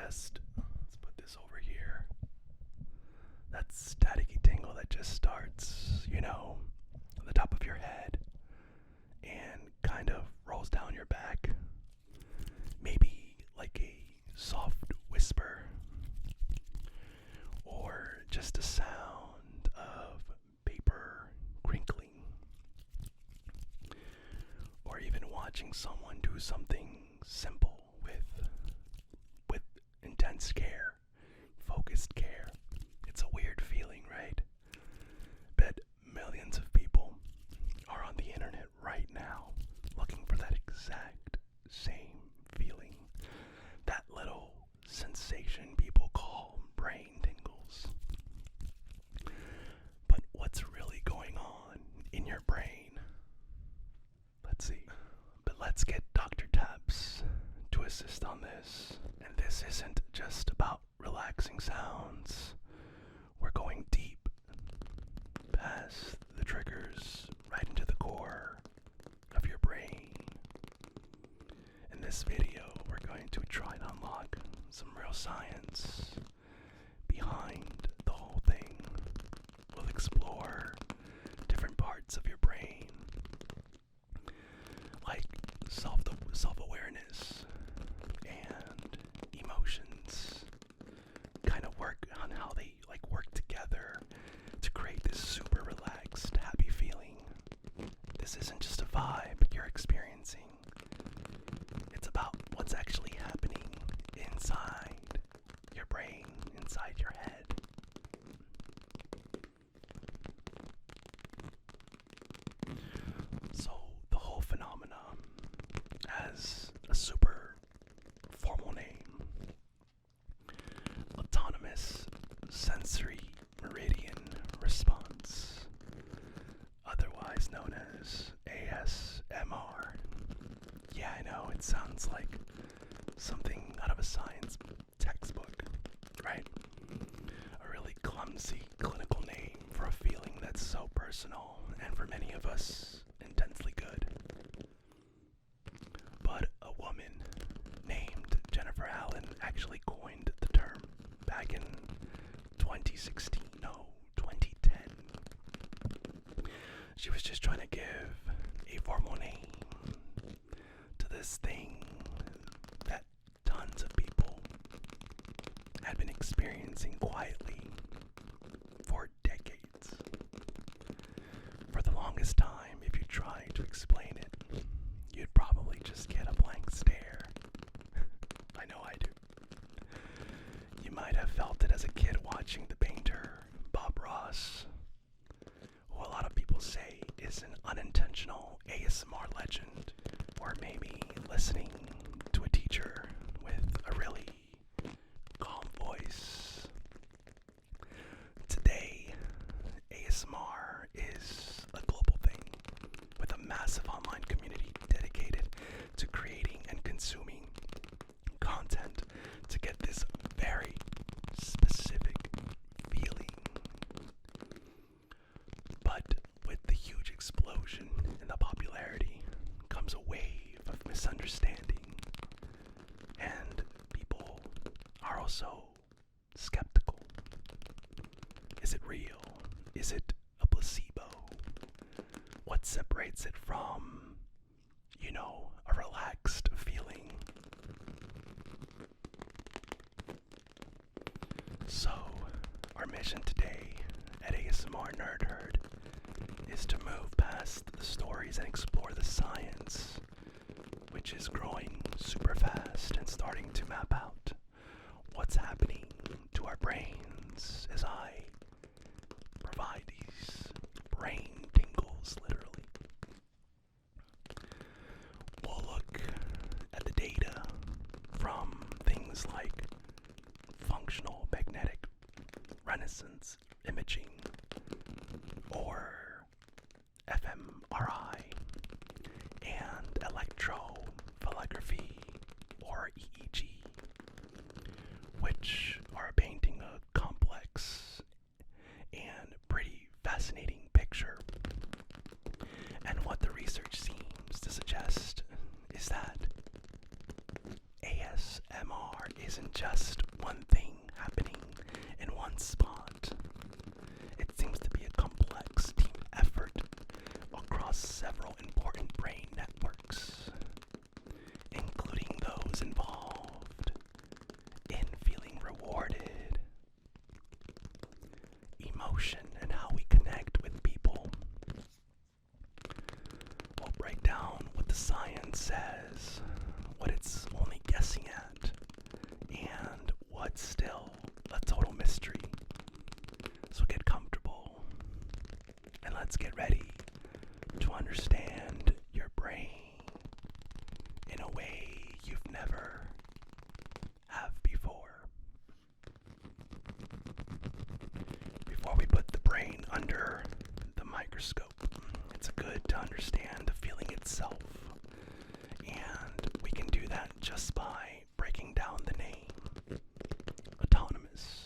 let's put this over here. That staticky tingle that just starts, on the top of your head and kind of rolls down your back. Maybe like a soft whisper, or just a sound of paper crinkling, or even watching someone do something simple with intense care, focused care. It's a weird feeling, right? Bet millions of people are on the internet right now looking for that exact same feeling, that little sensation people call brain tingles. But what's really going on in your brain? Let's see. But let's get Dr. Taps to assist on this. And this isn't just about relaxing sounds. We're going deep past the triggers, right into the core of your brain. In this video, we're going to try and unlock some real science behind the whole thing. We'll explore different parts of your brain, like self-awareness and emotions, kind of work on how they work together to create this super relaxed, happy feeling. This isn't just a vibe you're experiencing. It's about what's actually happening inside your brain, inside your head. So the whole phenomena has a super formal name: autonomous sensory meridian response, otherwise known as ASMR. Yeah, I know, it sounds like something out of a science textbook, right? A really clumsy clinical name for a feeling that's so personal and for many of us intensely good. But a woman named Jennifer Allen actually coined the term back in 2016, no, 2010. She was just trying to give a formal name to this thing that tons of people had been experiencing quietly for decades. For the longest time, if you tried to explain it, you'd probably just get a blank stare. I know I do. You might have felt it as a kid watching the painter Bob Ross, who a lot of people say is an unintentional ASMR legend, or maybe listening to a teacher with a really calm voice. Today, ASMR is a global thing with a massive online community dedicated to creating and consuming content to get this very specific feeling. But with the huge explosion in the popularity comes a wave of misunderstanding, and people are also skeptical. Is it real? Is it a placebo? What separates it from, a relaxed feeling? So, our mission today at ASMR Nerd Herd is to move past the stories and explore the science, which is growing super fast and starting to map out what's happening to our brains as I provide these brain tingles, literally. We'll look at the data from things like functional magnetic resonance imaging, or fMRI, and electrophysiology, or EEG, which are painting a complex and pretty fascinating picture. And what the research seems to suggest is that ASMR isn't just emotion and how we connect with people. We'll break down what the science says, what it's only guessing at, and what's still a total mystery. So get comfortable, and let's get ready to understand your brain in a way you've never have before. Before we put the brain under the microscope, it's good to understand the feeling itself, and we can do that just by breaking down the name. Autonomous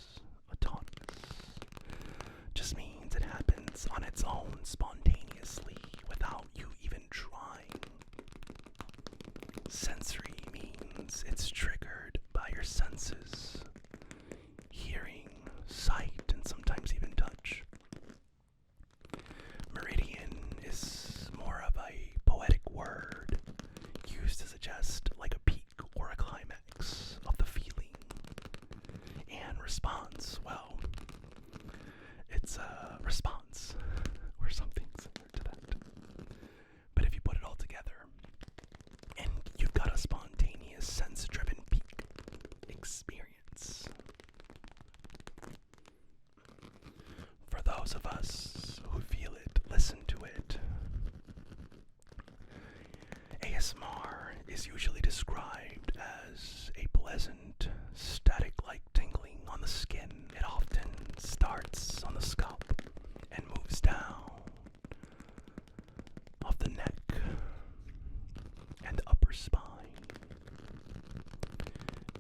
just means it happens on its own spontaneously without you even trying. Sensory means it's triggered by your senses, hearing, sight, and sometimes even touch. Meridian is more of a poetic word used to suggest like a peak or a climax of the feeling. And response, well, it's a response or something similar to that. But if you put it all together, and you've got a spontaneous, sense-driven peak experience. For those of us who feel it, listen to it. ASMR is usually described as a pleasant, static-like tingling on the skin. It often starts on the scalp and moves down off the neck and the upper spine.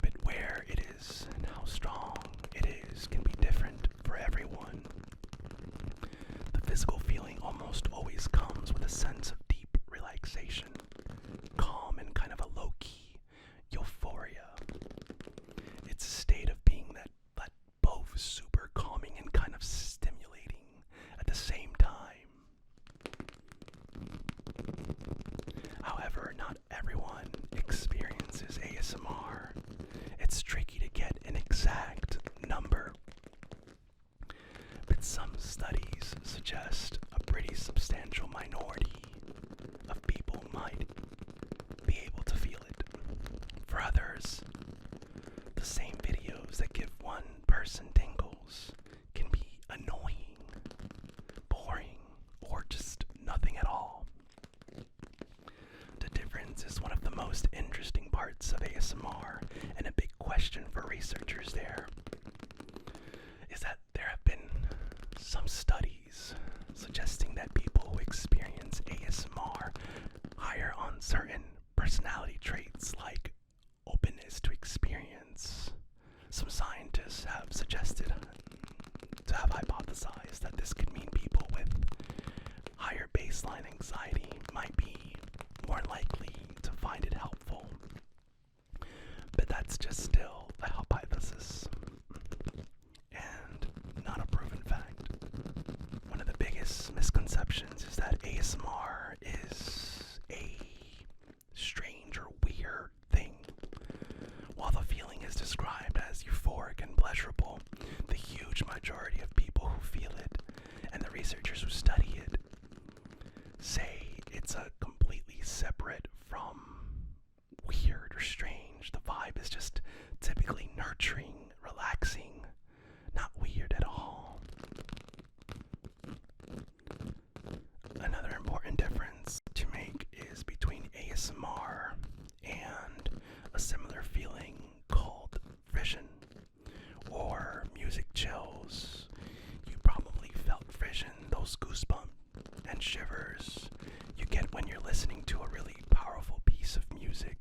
But where it is and how strong it is can be different for everyone. The physical feeling almost always comes with a sense of deep relaxation, calm, and kind of a low-key euphoria. It's a state of being that both super calming and kind of stimulating at the same time. However, not everyone experiences ASMR. It's tricky to get an exact number, but some studies suggest a pretty substantial minority of people might be able to feel it. For others, the same videos that give one person tingles can be annoying, boring, or just nothing at all. The difference is one of the most interesting parts of ASMR, and a big question for researchers there is that there have been some studies suggesting that people who experience ASMR higher on certain personality traits like openness to experience. Some scientists have suggested to have hypothesized that this could mean people with higher baseline anxiety might be more likely to find it helpful. But that's just still a hypothesis and not a proven fact. One of the biggest misconceptions is that ASMR is a strange or weird thing. While the feeling is described as euphoric and pleasurable, the huge majority of people who feel it and the researchers who study it say it's a completely separate from weird or strange. The vibe is just typically nurturing, relaxing, not weird at all. Another important difference to make is between ASMR and a similar feeling called vision or music chills. You probably felt vision, those goosebumps and shivers you get when you're listening to a really powerful piece of music.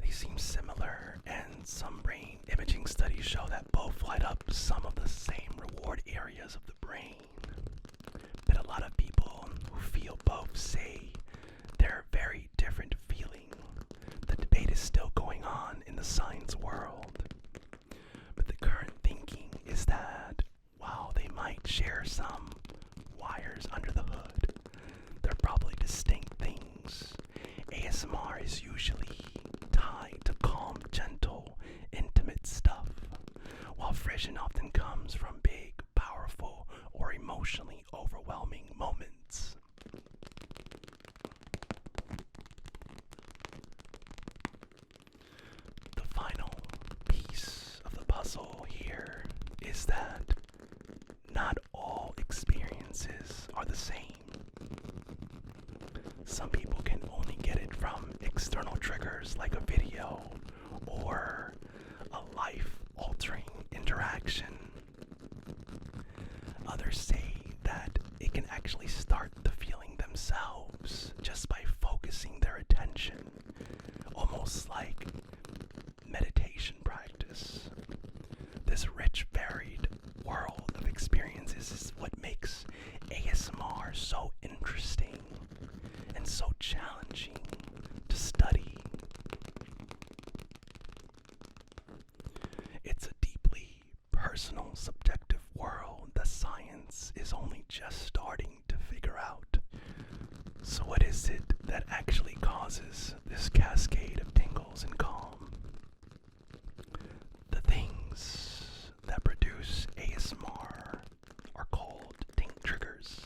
They seem similar, and some brain imaging studies show that both light up some of the same reward areas of the brain. But a lot of people who feel both say they're very different feeling. The debate is still going on in the science world. But the current thinking is that while they might share some wires under the hood, they're probably distinct things. ASMR is usually tied to calm, gentle, intimate stuff, while vision often comes from big, powerful emotionally overwhelming moments. The final piece of the puzzle here is that not all experiences are the same. Some people can only get it from external triggers like a video or a life-altering interaction. Others say that it can actually start the feeling themselves just by focusing their attention, almost like meditation practice. This rich, varied world of experiences is what makes ASMR so interesting and so challenging to study. It's a deeply personal, subjective world that science is only just starting to figure out. So what is it that actually causes this cascade of tingles and calm? The things that produce ASMR are called triggers,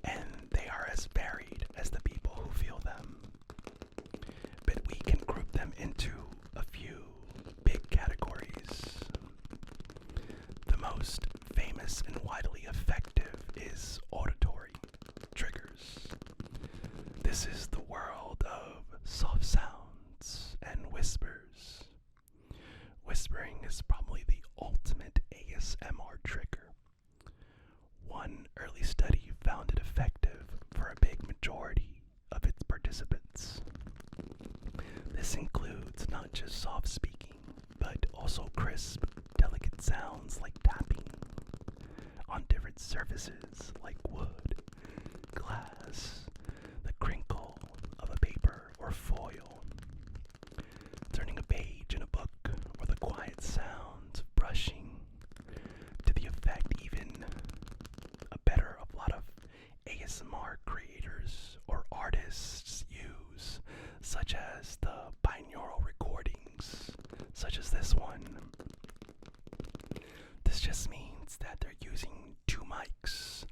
and they are as varied as the people who feel them. But we can group them into a few big categories. The most famous and widely effective is auditory triggers. This is the world of soft sounds and whispers. Whispering is probably the ultimate ASMR trigger. One early study found it effective for a big majority of its participants. This includes not just soft speaking, but also crisp, delicate sounds like tapping on different surfaces like wood, glass, the crinkle of a paper or foil, turning a page in a book, or the quiet sounds of brushing, to the effect even a lot of ASMR creators or artists use, such as the binaural recordings, such as this one. This just means that they're using two mics.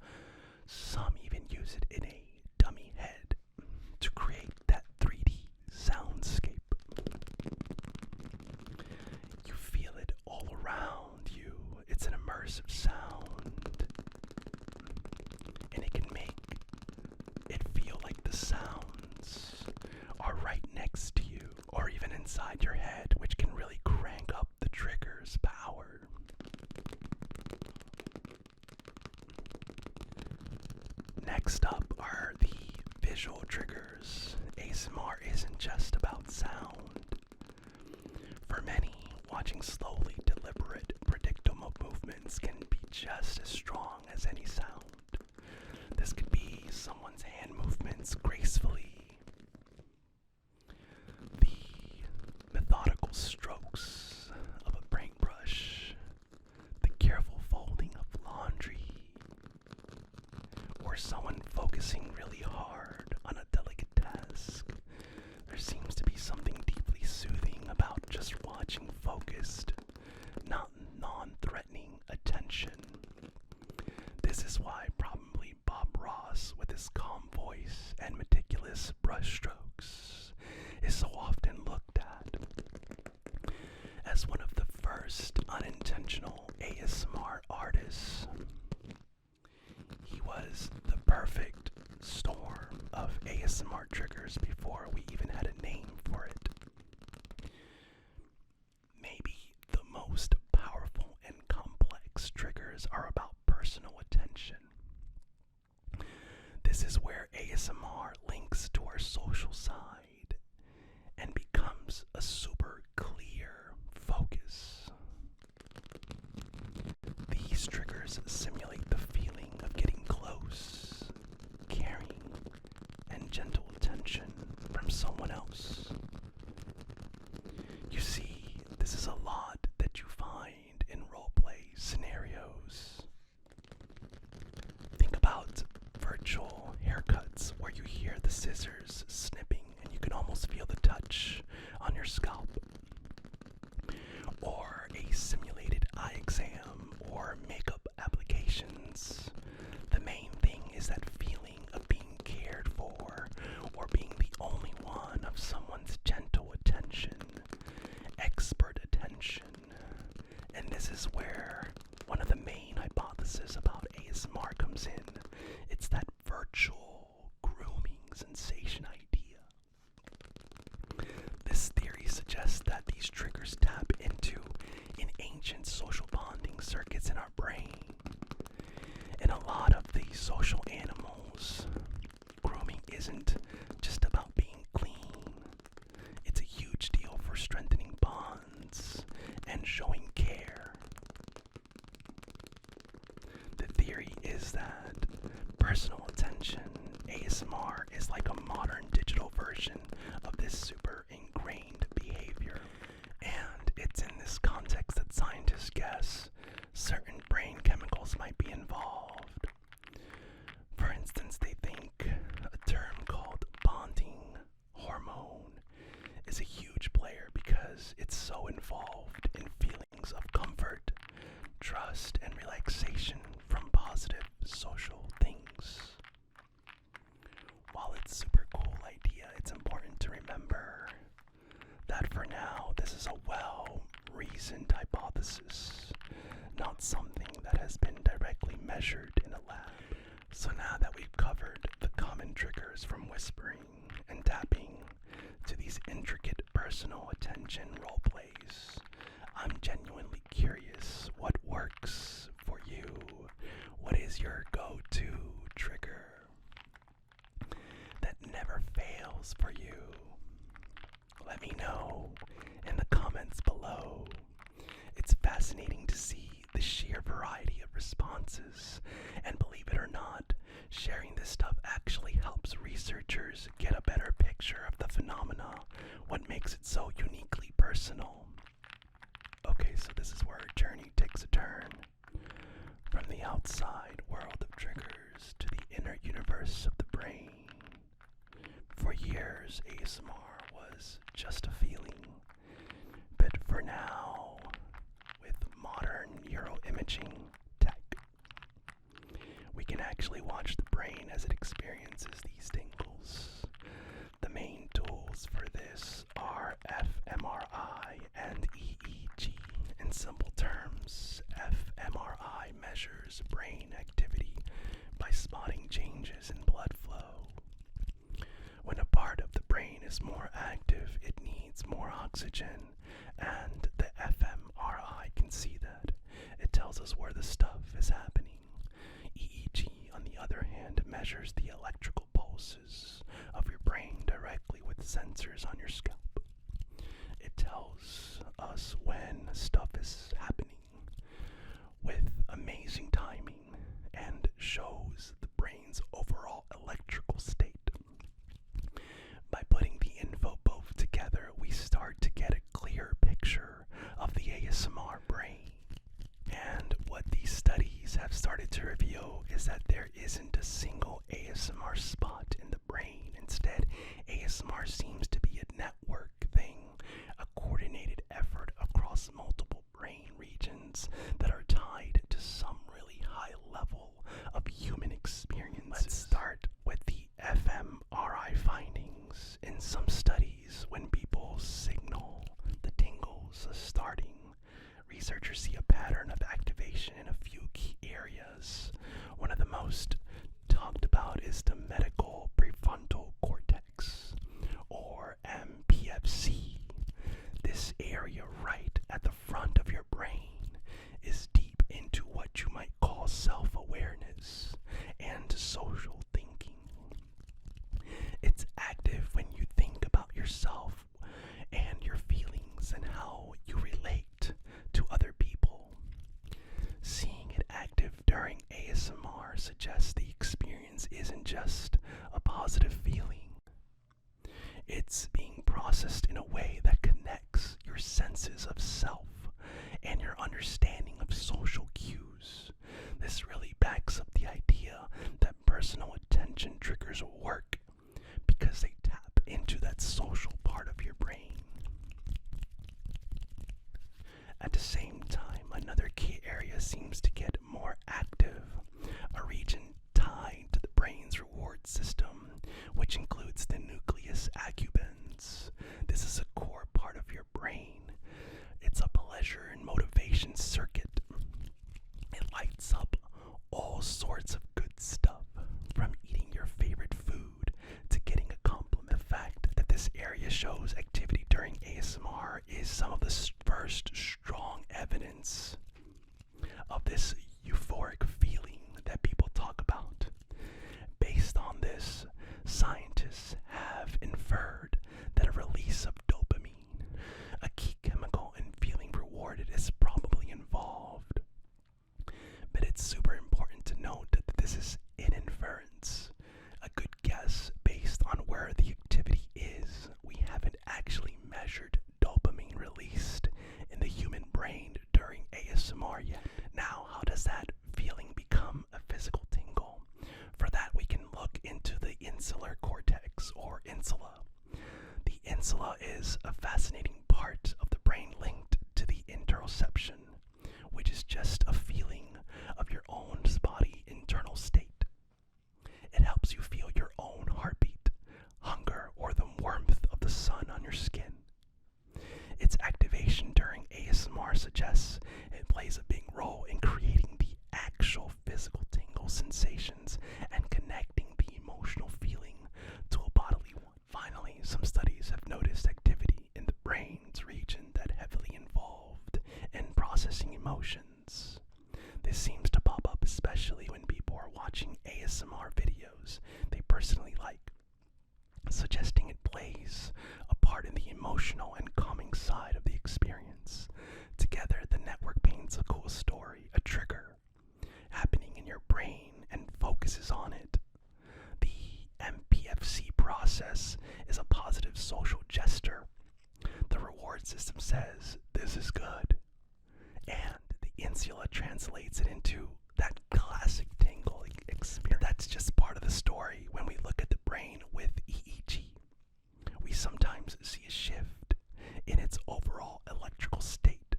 Some even use it in a dummy head to create that 3D soundscape. You feel it all around you. It's an immersive sound, and it can make it feel like the sounds are right next to you or even inside your head, which can really crank up the trigger's power. Next up are the visual triggers. ASMR isn't just about sound. For many, watching slowly, deliberate, predictable movements can be just as strong as any sound. This could be someone's hand movements gracefully, the methodical strokes of a paintbrush, the careful folding of laundry, or someone focusing really hard on a delicate task. There seems to be something deeply soothing about just watching focused, not non-threatening attention. This is why probably Bob Ross, with his calm voice and meticulous brushstrokes, is so often looked at as one of the first unintentional ASMR artists. He was the perfect storm of ASMR triggers before we even had a name for it. Maybe the most powerful and complex triggers are about personal attention. This is where ASMR links to our social side and becomes a super clear focus. These triggers simulate the feeling of getting close, caring, and gentle attention from someone else. You see, this is a lot that you find in roleplay scenarios. Think about virtual haircuts where you hear the scissors snipping and you can almost feel the touch on your scalp. Or a simulated eye exam or makeup applications where one of the main hypotheses about ASMR comes in. It's that virtual grooming sensation idea. This theory suggests that these triggers tap into in ancient social bonding circuits in our brain. In a lot of these social animals, grooming isn't just about being clean. It's a huge deal for strengthening bonds and showing care. The theory is that personal attention, ASMR, is like a modern digital version of this super ingrained behavior. And it's in this context that scientists guess certain brain chemicals might be involved. For instance, they think a term called bonding hormone is a huge player because it's so involved in feelings of comfort, trust, and relaxation from positive social things. While it's a super cool idea, it's important to remember that for now, this is a well-reasoned hypothesis, not something that has been directly measured in a lab. So now that we've covered the common triggers from whispering and tapping to these intricate personal attention role plays, I'm genuinely curious what works for you. What is your go-to trigger that never fails for you? Let me know in the comments below. It's fascinating to see the sheer variety of responses, and believe it or not, sharing this stuff actually helps researchers get a better picture of the phenomena, what makes it so uniquely personal. Okay, so this is where our journey takes a turn. From the outside world of triggers to the inner universe of the brain. For years, ASMR was just a feeling, but for now, with modern neuroimaging tech, we can actually watch the brain as it experiences these tingles. The main tools for this are fMRI and EEG. In simple terms, fMRI measures brain activity by spotting changes in blood flow. When a part of the brain is more active, it needs more oxygen, and the fMRI can see that. It tells us where the stuff is happening. EEG, on the other hand, measures the electrical pulses of your brain directly with sensors on your scalp. It tells us when stuff is happening with amazing timing and shows the brain's overall electrical state. By putting the info both together, we start to get a clear picture of the ASMR brain. And what these studies have started to reveal is that there isn't a single ASMR spot in the brain. Instead, ASMR seems to be a network thing, a coordinated effort across multiple brain regions that are tied to some really high level of human experience. Let's start with the fMRI findings. In some studies, when people signal the tingles starting, researchers see a pattern of activation in a few key areas. One of the most talked about is the medial prefrontal cortex, or MPFC. This area right at the front of your brain is deep into what you might call self-awareness and social thinking. It's active when you think about yourself and your feelings and how you relate to other people. Seeing it active during ASMR suggests the experience isn't just a positive feeling. It's being processed in a way that connects your senses of self and your understanding of social cues. This really backs up the idea that personal attention triggers work because they tap into that social part of your brain. At the same time, another key area seems to get more active, a region tied to the brain's reward system, which this euphoric feeling that people talk about. Based on this, scientists have inferred that a release of dopamine, a key chemical in feeling rewarded, is probably involved. But it's super important to note that this is an inference, a good guess based on where the activity is. We haven't actually measured dopamine released in the human brain during ASMR yet. Now, how does that feeling become a physical tingle? For that, we can look into the insular cortex, or insula. The insula is a fascinating part of the brain linked to the interoception, which is just a feeling of your own body internal state. It helps you feel your own heartbeat, hunger, or the warmth of the sun on your skin. Its activation during ASMR suggests it plays a big role in creating the actual physical tingle sensations and connecting the emotional feeling to a bodily one. Finally, some studies have noticed activity in the brain's region that heavily involved in processing emotions. This seems to pop up especially when people are watching ASMR videos they personally like, suggesting it plays a part in the emotional and calming side of the experience. Together, the network paints a cool story, a trigger happening in your brain, and focuses on it. The MPFC process is a positive social gesture. The reward system says, "This is good," and the insula translates it into that classic tingle experience. That's just part of the story. When we look at the brain with EEG, we sometimes see a shift in its overall electrical state.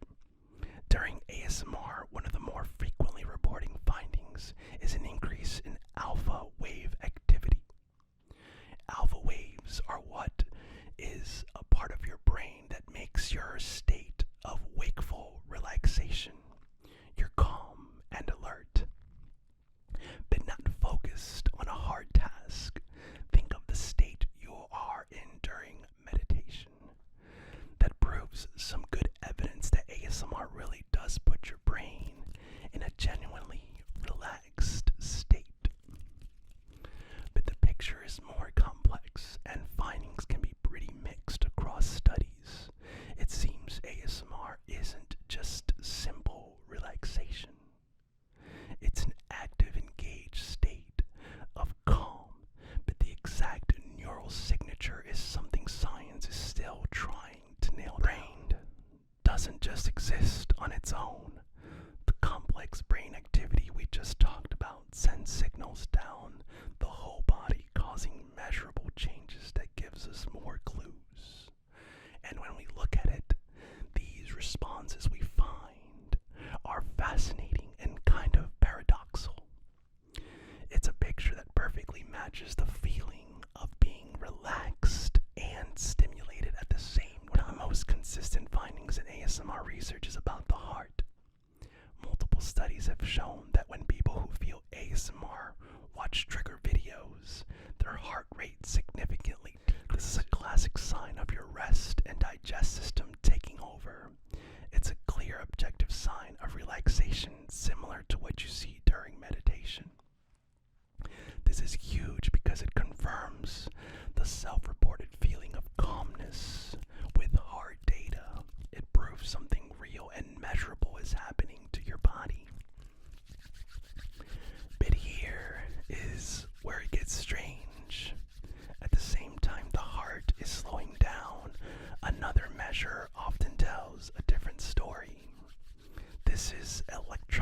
During ASMR, one of the more frequently reporting findings is an increase in alpha wave activity. Alpha waves are what is a part of your brain that makes your state of wakeful relaxation. You're calm and alert, but not focused on a hard task. Think of the state you are in during meditation. That proves some good evidence that ASMR really does put your brain in a genuinely relaxed state. But the picture is more complex, and findings can be pretty mixed across studies. It seems ASMR isn't just simple relaxation. It's an active, engaged state of calm, but the exact neural signature is something science is still trying to nail down. Brain doesn't just exist on its own. The complex brain activity we just talked about sends signals down the whole body, causing measurable changes that gives us more clues. And when we look at it, these responses we find are fascinating and kind of paradoxical. It's a picture that perfectly matches the feeling of being relaxed and stimulated at the same time. One of the most consistent findings in ASMR research is about the heart. Multiple studies have shown that when people who feel ASMR watch trigger videos, their heart rate significantly decreases. This is a classic sign of your rest and digest system taking over. It's a clear objective sign of relaxation, similar to what you see during meditation. This is huge because it confirms the self-reported feeling of calmness with hard data. It proves something real and measurable is happening to your body. But here is where it gets strange. At the same time the heart is slowing down, another measure often tells a different story. This is electrical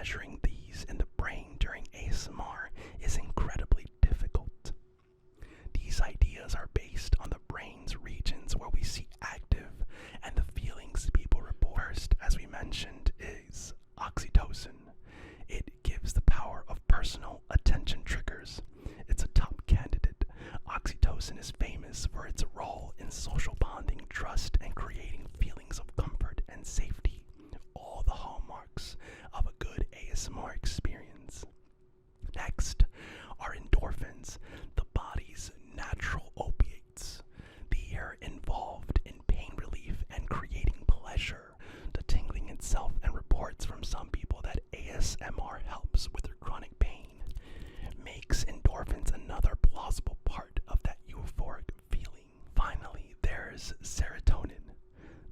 measuring these in the brain during ASMR is incredibly difficult. These ideas are based on the brain's regions where we see active and the feelings people report. First, as we mentioned, is oxytocin. It gives the power of personal attention triggers. It's a top candidate. Oxytocin is famous for its role in social bonding, trust, and creating feelings of comfort and safety. All the hallmarks of a good ASMR experience. Next are endorphins, the body's natural opiates. They are involved in pain relief and creating pleasure. The tingling itself, and reports from some people that ASMR helps with their chronic pain, makes endorphins another plausible part of that euphoric feeling. Finally, there's serotonin.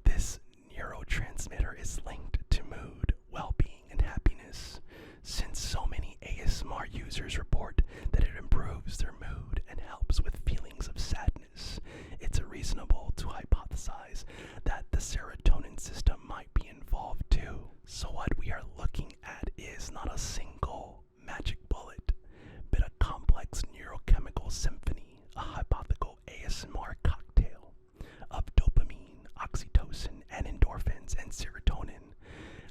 This neurotransmitter is linked to mood, well-being, and happiness. Since so many ASMR users report that it improves their mood and helps with feelings of sadness, it's reasonable to hypothesize that the serotonin system might be involved too. So what we are looking at is not a single magic bullet, but a complex neurochemical symphony, a hypothetical ASMR cocktail of dopamine, oxytocin, and endorphins and serotonin,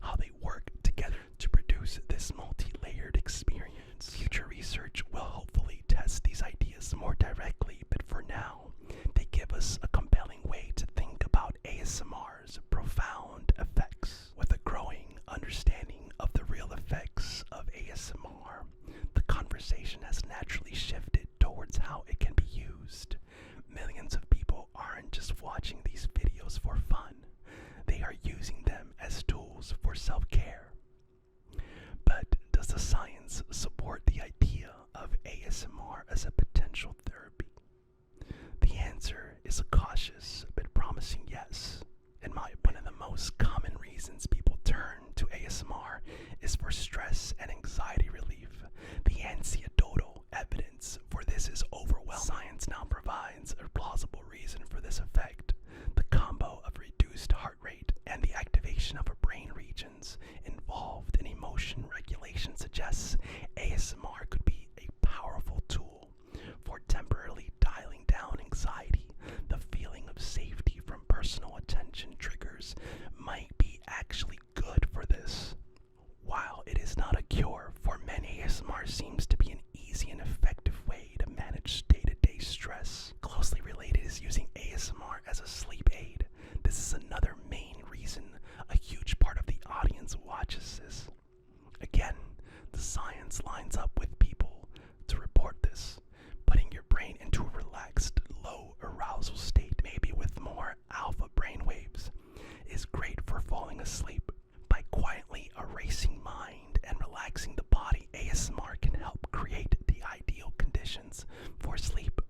how they work together to produce this multi-layered experience. Future research will hopefully test these ideas more directly, but for now, they give us a compelling way to think about ASMR's profound effects. With a growing understanding of the real effects of ASMR, the conversation has naturally shifted towards how it can be used. Millions of people aren't just watching these videos for fun, they are using them as tools for self-care. But does the science support the idea of ASMR as a potential therapy? The answer is a cautious but promising yes. In my opinion, one of the most common reasons people turn to ASMR is for stress and anxiety relief. The anecdotal evidence for this is overwhelming. Science now provides a plausible reason for this effect. The combo of reduced heart rate and the activation of brain regions involved in emotion regulation suggests ASMR could be a powerful tool for temporarily dialing down anxiety. The feeling of safety from personal attention triggers might be actually good for this. While it is not a cure, for many ASMR seems to be an easy and effective way to manage day-to-day stress. Closely related is using ASMR as a sleep aid. This is another main reason a huge part of the audience watches this. Again, the science lines up with people to report this. Putting your brain into a relaxed, low arousal state, maybe with more alpha brain waves, is great for falling asleep. By quietly erasing mind and relaxing the body, ASMR can help create the ideal conditions for sleep.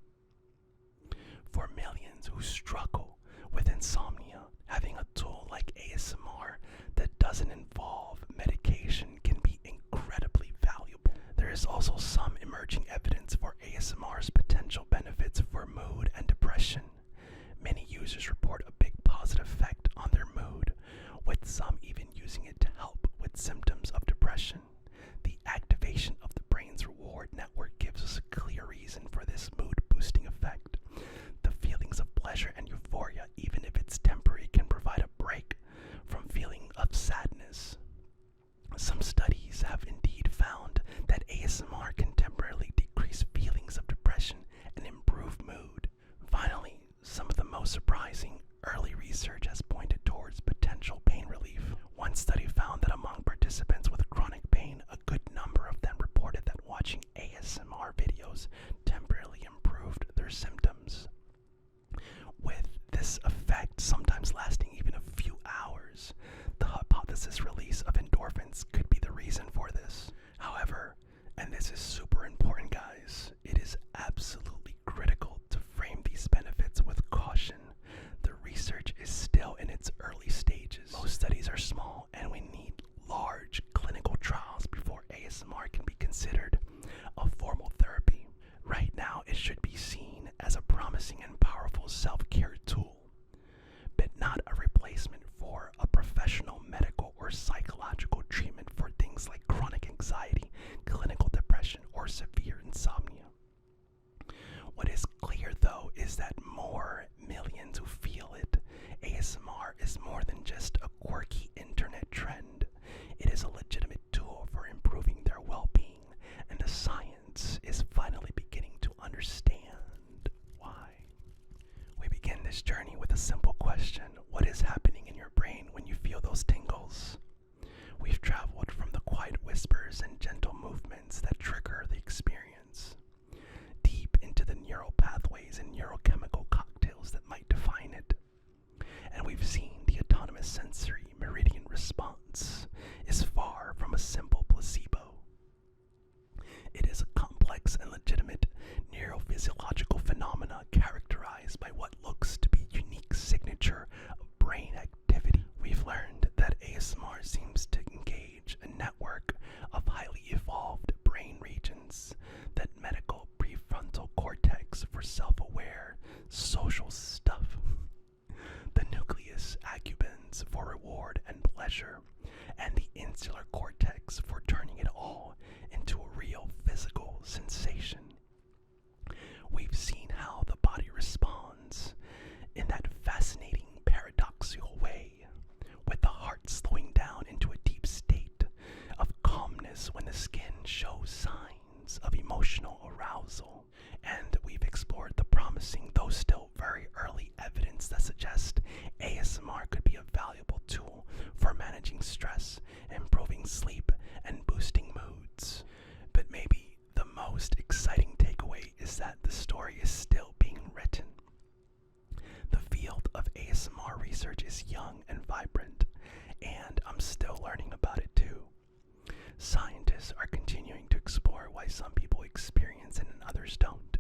For millions who struggle with insomnia, having a tool like ASMR that doesn't involve medication can be incredibly valuable. There is also some emerging evidence for ASMR's potential benefits for mood and depression. Many users report a big positive effect on their mood, with some even using it to help with symptoms of depression. The activation of the brain's reward network gives us a clear reason for this mood-boosting effect. The feelings of pleasure and euphoria, even if it's temporary, can provide a break from feeling of sadness. Some studies have indeed found that ASMR can temporarily decrease feelings of depression and improve mood. Finally, some of the most surprising early research has pointed towards potential pain relief. One study found that among participants with chronic pain, a good number of them reported that watching ASMR videos temporarily improved their symptoms, with this effect sometimes lasting even a few hours. The hypothesis release of endorphins could be the reason for this. However, and this is super important, guys, it is absolutely critical to frame these benefits with caution. The research is still in its early stages. Most studies are small, and we need large clinical trials before ASMR can be considered a formal therapy. Right now, it should be seen as a promising and powerful self-care tool, but not a replacement for a professional medical or psychological treatment for things like chronic placebo. It is a complex and legitimate neurophysiological phenomena characterized by what looks to be unique signature of brain activity. We've learned that ASMR seems to engage a network of highly evolved brain regions, that medical prefrontal cortex for self-aware social stuff, the nucleus accumbens for reward and pleasure, and the insular cortex for turning it all into a real physical sensation. We've seen how the body responds in that fascinating paradoxical way, with the heart slowing down into a deep state of calmness when the skin shows signs of emotional arousal. And we've explored the promising, though still very early, evidence that suggests ASMR could be a valuable tool for managing stress, improving sleep, and boosting moods. But maybe the most exciting takeaway is that the story is still being written. The field of ASMR research is young and vibrant, and I'm still learning about it too. Scientists are continuing to explore why some people experience it and others don't,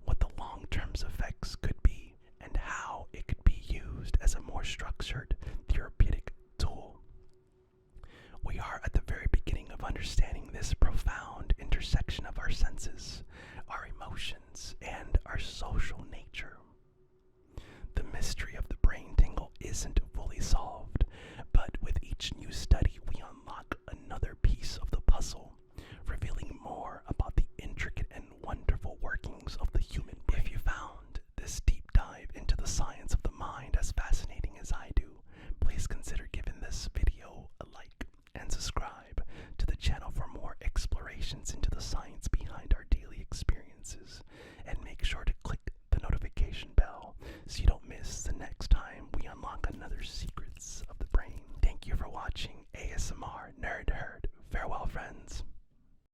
what the long-term effects could be, and how it could be used as a more structured therapeutic tool. We are at the very beginning of understanding this profound intersection of our senses, our emotions, and our social nature. The mystery of the brain tingle isn't fully solved, but with each new study we unlock another piece of the puzzle, revealing more about the intricate and wonderful workings of the human brain. If you found this deep dive into the science of the mind as fascinating as I do, please consider giving this video a like and subscribe to the channel for more explorations into the science behind our daily experiences, and make sure to click the notification bell so you don't miss the next time we unlock another secrets of the brain. Thank you for watching ASMR Nerd